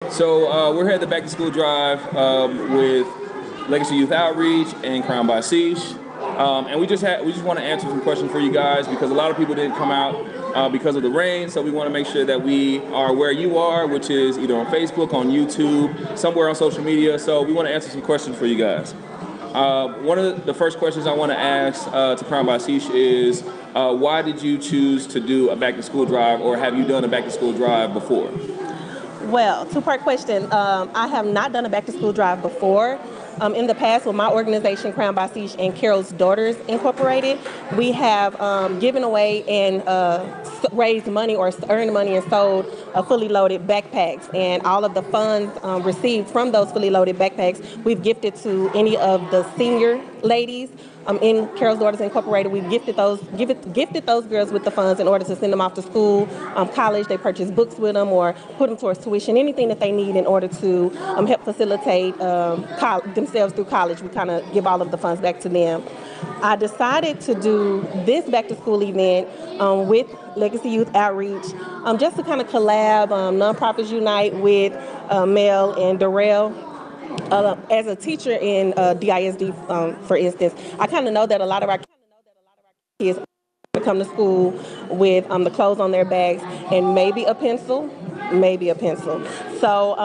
So we're here at the Back to School Drive with Legacy Youth Outreach and Crown By Cesh. And we just want to answer some questions for you guys because a lot of people didn't come out because of the rain. So we want to make sure that we are where you are, which is either on Facebook, on YouTube, somewhere on social media. So we want to answer some questions for you guys. One of the first questions I want to ask to Crown By Cesh is why did you choose to do a Back to School Drive, or have you done a Back to School Drive before? Well, two-part question. I have not done a back-to-school drive before. In the past, with my organization, Crown By Cesh and Carol's Daughters Incorporated, we have given away and raised money or earned money and sold fully loaded backpacks. And all of the funds received from those fully loaded backpacks, we've gifted to any of the senior ladies. In Carol's Daughters Incorporated, we've gifted those girls with the funds in order to send them off to school, college. They purchase books with them or put them towards tuition, anything that they need in order to help facilitate themselves through college. We kind of give all of the funds back to them. I decided to do this back-to-school event with Legacy Youth Outreach just to kind of collab, Nonprofits Unite with Mel and Darrell. As a teacher in DISD, for instance, I kind of know that a lot of our kids come to school with the clothes on their bags and maybe a pencil. So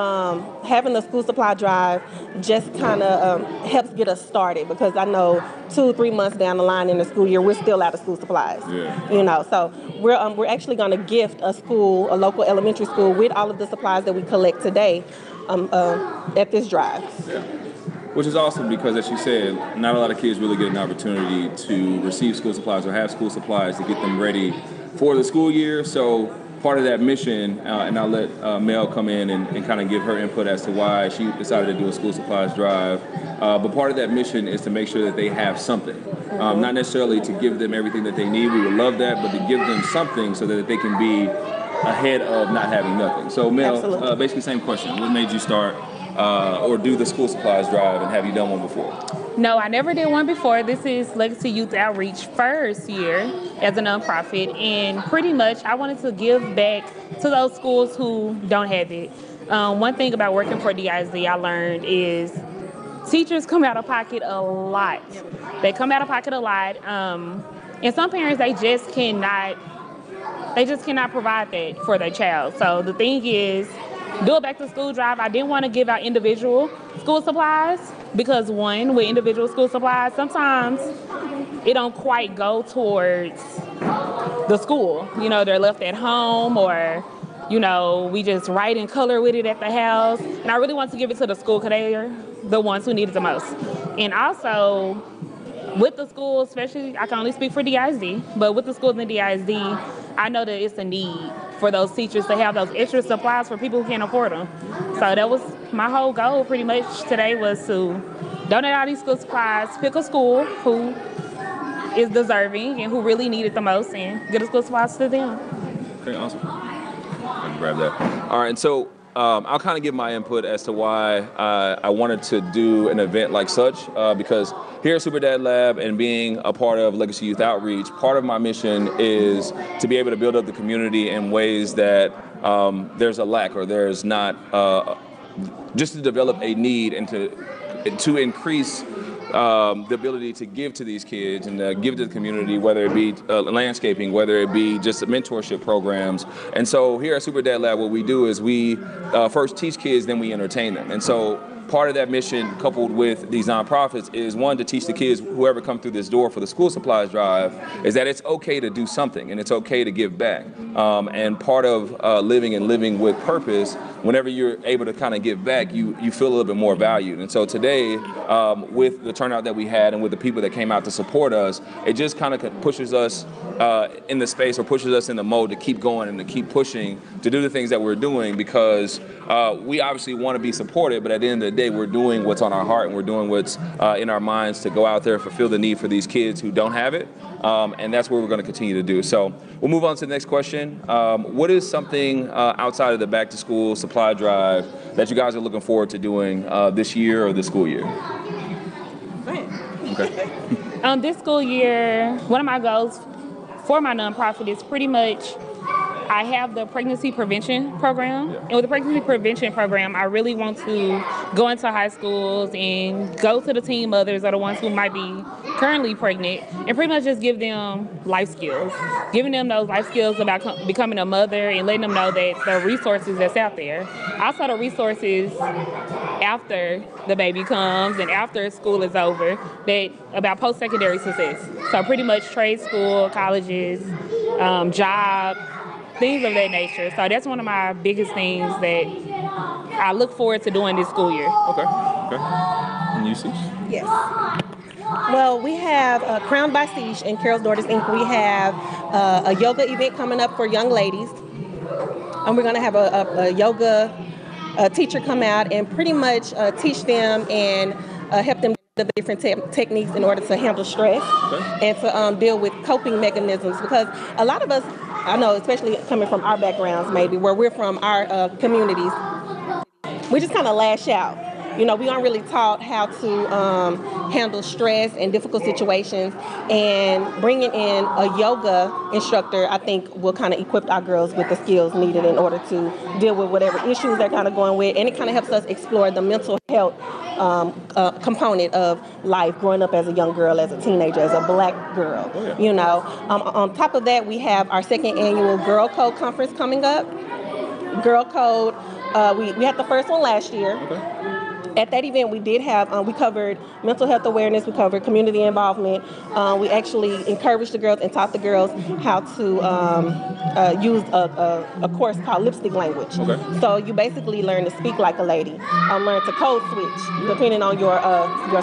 having the school supply drive just kind of helps get us started, because I know 2-3 months down the line in the school year, we're still out of school supplies. Yeah. So we're actually going to gift a local elementary school with all of the supplies that we collect today at this drive. Yeah. Which is awesome because, as you said, not a lot of kids really get an opportunity to receive school supplies or have school supplies to get them ready for the school year. So part of that mission, and I'll let Mel come in and kind of give her input as to why she decided to do a school supplies drive. But part of that mission is to make sure that they have something. Not necessarily to give them everything that they need. We would love that, but to give them something so that they can be ahead of not having nothing. So Mel, basically same question. What made you start or do the school supplies drive, and have you done one before? No, I never did one before. This is Legacy Youth Outreach first year as a nonprofit, and pretty much I wanted to give back to those schools who don't have it. One thing about working for DISD I learned is teachers come out of pocket a lot. They come out of pocket a lot, and some parents, they just cannot provide that for their child. So the thing is, do a back to school drive. I didn't want to give out individual school supplies because, one, with individual school supplies, sometimes it don't quite go towards the school. You know, they're left at home, or, you know, we just write in color with it at the house. And I really want to give it to the school because they are the ones who need it the most. And also, with the schools, especially, I can only speak for DISD, but with the schools in DISD, I know that it's a need for those teachers to have those extra supplies for people who can't afford them. So that was my whole goal pretty much today, was to donate all these school supplies, pick a school who is deserving and who really need it the most, and get the school supplies to them. Okay, awesome. I can grab that. All right, and so I'll kind of give my input as to why I wanted to do an event like such, because here at SuperDad Lab and being a part of Legacy Youth Outreach, part of my mission is to be able to build up the community in ways that there's a lack, or there's not, just to develop a need and to increase the ability to give to these kids and give to the community, whether it be landscaping, whether it be just mentorship programs. And so here at SuperDad Lab, what we do is we first teach kids, then we entertain them. And so part of that mission, coupled with these nonprofits, is one, to teach the kids, whoever come through this door for the school supplies drive, is that it's okay to do something and it's okay to give back. And part of living with purpose, whenever you're able to kind of give back, you feel a little bit more valued. And so today, with the turnout that we had and with the people that came out to support us, it just kind of pushes us in the space, or pushes us in the mode to keep going and to keep pushing to do the things that we're doing, because we obviously want to be supported, but at the end of the day, we're doing what's on our heart and we're doing what's in our minds to go out there and fulfill the need for these kids who don't have it. And that's what we're going to continue to do. So we'll move on to the next question. What is something outside of the back to school supply drive that you guys are looking forward to doing this year or this school year? Go ahead. Okay. This school year, one of my goals for my nonprofit is pretty much I have the pregnancy prevention program. Yeah. And with the pregnancy prevention program, I really want to go into high schools and go to the teen mothers or the ones who might be currently pregnant and pretty much just give them life skills. Giving them those life skills about becoming a mother and letting them know that the resources that's out there. Also the resources after the baby comes and after school is over, that about post-secondary success. So pretty much trade school, colleges, job, things of that nature. So that's one of my biggest things that I look forward to doing this school year. Okay. And you, Cesh? Yes. Well, we have Crowned by Cesh and Carol's Daughters Inc. We have a yoga event coming up for young ladies. And we're going to have a yoga teacher come out and pretty much teach them and help them the different techniques in order to handle stress and to deal with coping mechanisms. Because a lot of us, I know, especially coming from our backgrounds, maybe where we're from, our communities, we just kind of lash out. You know, we aren't really taught how to handle stress and difficult situations, and bringing in a yoga instructor, I think, will kind of equip our girls with the skills needed in order to deal with whatever issues they're kind of going with, and it kind of helps us explore the mental health component of life, growing up as a young girl, as a teenager, as a black girl. You know, on top of that, we have our second annual Girl Code Conference coming up. Girl Code, we had the first one last year. At that event, we did have, we covered mental health awareness, we covered community involvement. We actually encouraged the girls and taught the girls how to use a course called lipstick language. So you basically learn to speak like a lady, learn to code switch, depending on your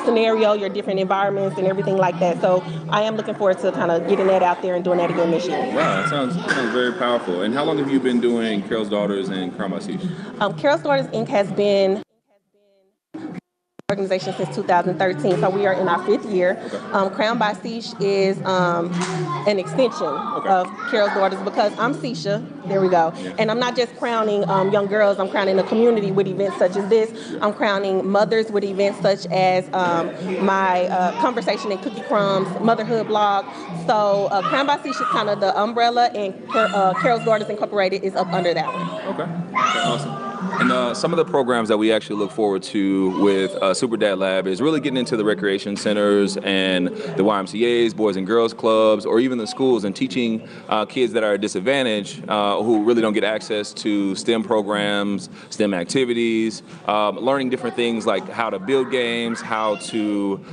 scenario, your different environments and everything like that. So I am looking forward to kind of getting that out there and doing that again this year. Wow, that sounds very powerful. And how long have you been doing Carol's Daughters and Crowned by Cesh? Carol's Daughters Inc. has been organization since 2013, so we are in our 5th year. Crowned by Cesh is an extension of Carol's Daughters, because I'm Cesha, there we go, and I'm not just crowning young girls, I'm crowning the community with events such as this. I'm crowning mothers with events such as my Conversation and Cookie Crumbs motherhood blog. So Crowned by Cesh is kind of the umbrella, and Carol's Daughters Incorporated is up under that one. Okay, awesome. And some of the programs that we actually look forward to with SuperDad Lab is really getting into the recreation centers and the YMCAs, Boys and Girls Clubs, or even the schools, and teaching kids that are at disadvantage who really don't get access to STEM programs, STEM activities, learning different things like how to build games, how to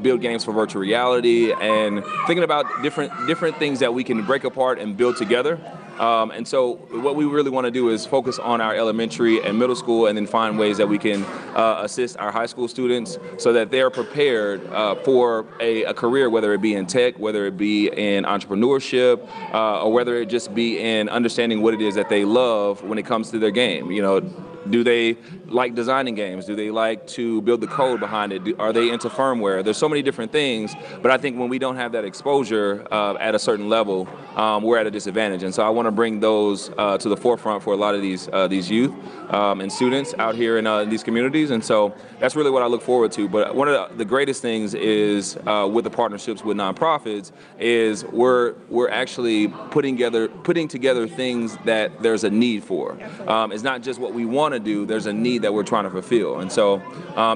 build games for virtual reality, and thinking about different things that we can break apart and build together. And so what we really want to do is focus on our elementary and middle school, and then find ways that we can assist our high school students so that they're prepared for a career, whether it be in tech, whether it be in entrepreneurship, or whether it just be in understanding what it is that they love when it comes to their game. You know, do they like designing games? Do they like to build the code behind it? Are they into firmware? There's so many different things, but I think when we don't have that exposure at a certain level, we're at a disadvantage. And so I want to bring those to the forefront for a lot of these youth and students out here in these communities. And so that's really what I look forward to. But one of the greatest things is with the partnerships with nonprofits is we're actually putting together things that there's a need for. It's not just what we want to do, there's a need that we're trying to fulfill. And so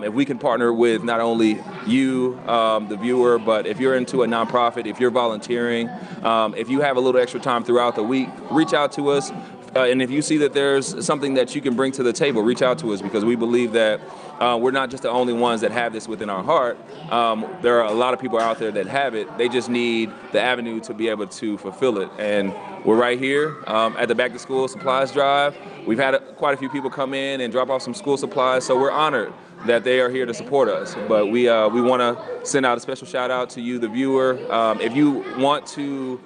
if we can partner with not only you, the viewer, but if you're into a nonprofit, if you're volunteering, if you have a little extra time throughout the week, reach out to us. And if you see that there's something that you can bring to the table, reach out to us, because we believe that we're not just the only ones that have this within our heart. There are a lot of people out there that have it. They just need the avenue to be able to fulfill it. And we're right here at the Back to School Supplies Drive. We've had quite a few people come in and drop off some school supplies, so we're honored that they are here to support us. But we want to send out a special shout out to you, the viewer. If you want to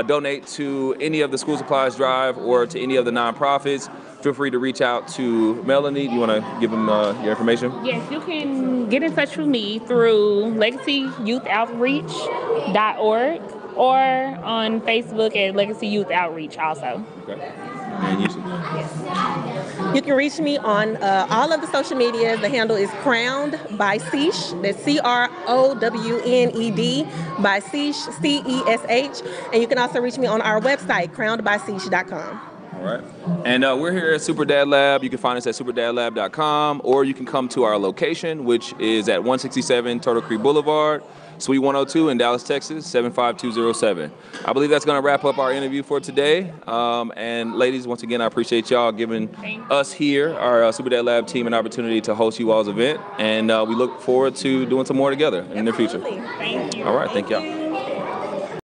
donate to any of the School Supplies Drive or to any of the nonprofits, feel free to reach out to Melanie. Do you want to give them your information? Yes, you can get in touch with me through LegacyYouthOutreach.org or on Facebook at Legacy Youth Outreach also. Okay. And YouTube. Yes. You can reach me on all of the social medias. The handle is Crowned by Cesh. That's CROWNED by Cesh, CESH. And you can also reach me on our website, crownedbycesh.com. All right. And we're here at SuperDad Lab. You can find us at superdadlab.com, or you can come to our location, which is at 167 Turtle Creek Boulevard, Suite 102 in Dallas, Texas, 75207. I believe that's going to wrap up our interview for today. And ladies, once again, I appreciate y'all giving us here, our SuperDad Lab team, an opportunity to host you all's event. And we look forward to doing some more together in the future. Thank you. All right. Thank y'all.